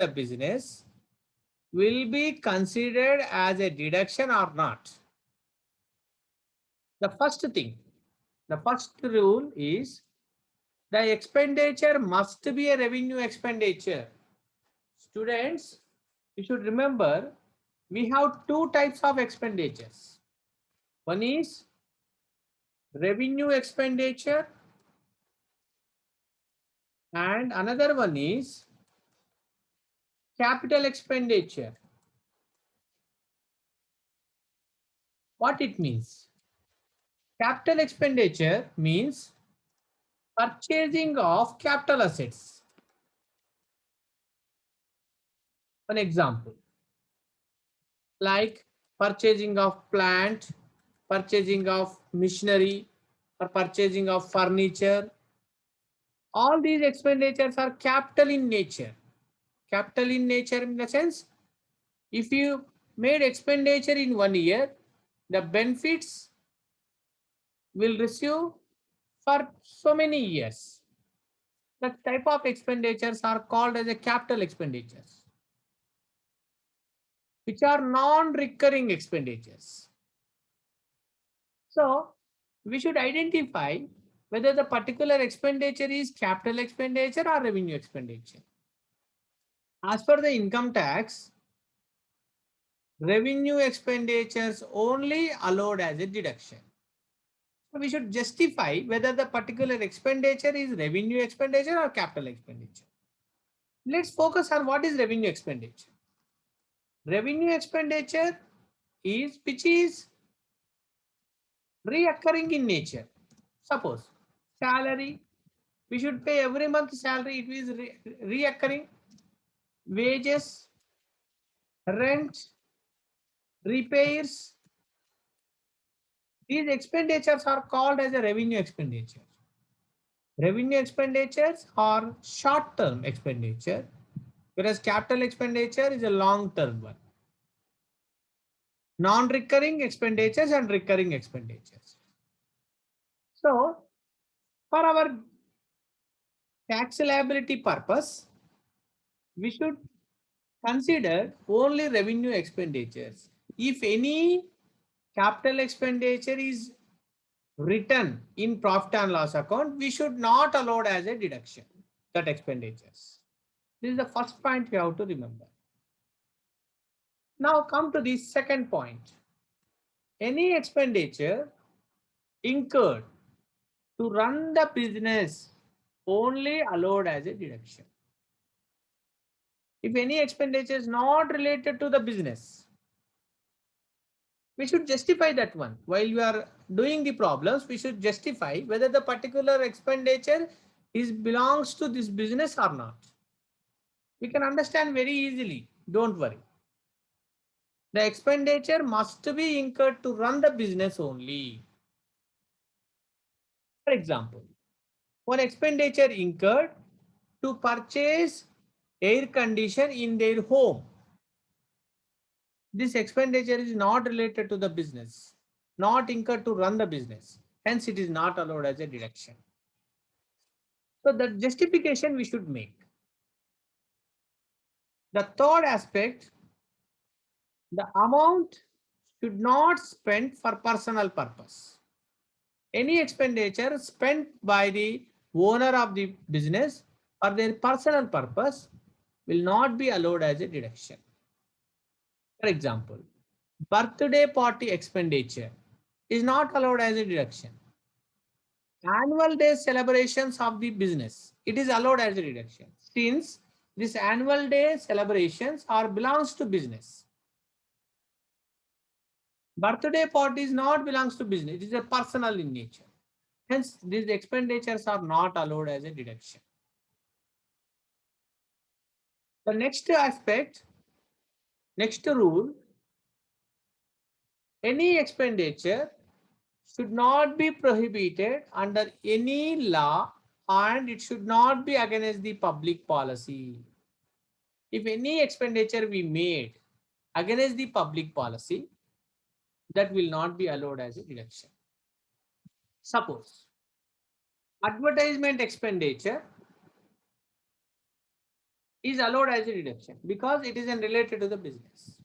the business will be considered as a deduction or not. The first thing, the first rule is the expenditure must be a revenue expenditure. Students, you should remember we have two types of expenditures. One is revenue expenditure and another one is capital expenditure. What it means? Capital expenditure means purchasing of capital assets. An example, like purchasing of plant, purchasing of machinery, or purchasing of furniture. All these expenditures are capital in nature. Capital in nature in the sense, if you made expenditure in 1 year, the benefits will receive for so many years. The type of expenditures are called as a capital expenditures, which are non-recurring expenditures. So we should identify whether the particular expenditure is capital expenditure or revenue expenditure. As per the income tax, revenue expenditures only allowed as a deduction. So we should justify whether the particular expenditure is revenue expenditure or capital expenditure. Let's focus on what is revenue expenditure. Revenue expenditure is which is reoccurring in nature. Suppose salary, we should pay every month salary, it is reoccurring. Wages, rent, repairs, these expenditures are called as a revenue expenditure. Revenue expenditures are short-term expenditure, whereas capital expenditure is a long-term one. Non-recurring expenditures and recurring expenditures. So, for our tax liability purpose, we should consider only revenue expenditures. If any capital expenditure is written in profit and loss account, we should not allow it as a deduction, that expenditures. This is the first point you have to remember. Now come to the second point. Any expenditure incurred to run the business only allowed as a deduction. If any expenditure is not related to the business, we should justify that one. While we are doing the problems, we should justify whether the particular expenditure is belongs to this business or not. We can understand very easily, don't worry. The expenditure must be incurred to run the business only. For example, one expenditure incurred to purchase air condition in their home. This expenditure is not related to the business, not incurred to run the business. Hence, it is not allowed as a deduction. So the justification we should make. The third aspect, the amount should not spend for personal purpose. Any expenditure spent by the owner of the business for their personal purpose will not be allowed as a deduction. For example, birthday party expenditure is not allowed as a deduction. Annual day celebrations of the business, it is allowed as a deduction, since this annual day celebrations are belongs to business. Birthday parties not belongs to business, it is a personal in nature. Hence, these expenditures are not allowed as a deduction. The next aspect, next rule, any expenditure should not be prohibited under any law and it should not be against the public policy. If any expenditure we made against the public policy, that will not be allowed as a deduction. Suppose advertisement expenditure is allowed as a deduction because it is related to the business.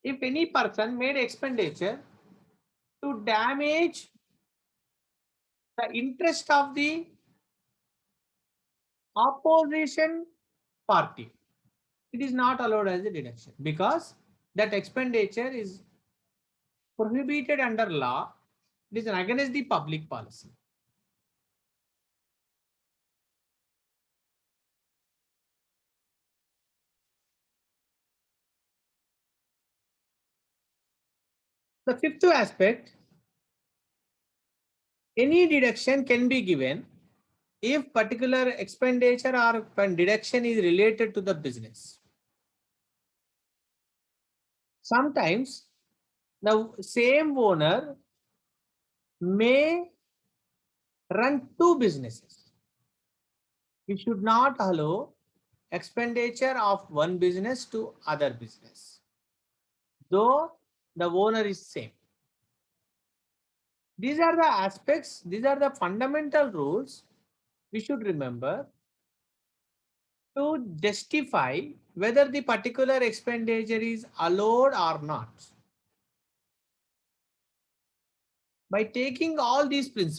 If any person made expenditure to damage the interest of the opposition party, it is not allowed as a deduction because that expenditure is prohibited under law. It is against the public policy. The fifth aspect, any deduction can be given if particular expenditure or when deduction is related to the business. Sometimes the same owner may run two businesses. We should not allow expenditure of one business to other business, though the owner is same. These are the aspects, these are the fundamental rules we should remember to justify whether the particular expenditure is allowed or not. By taking all these principles,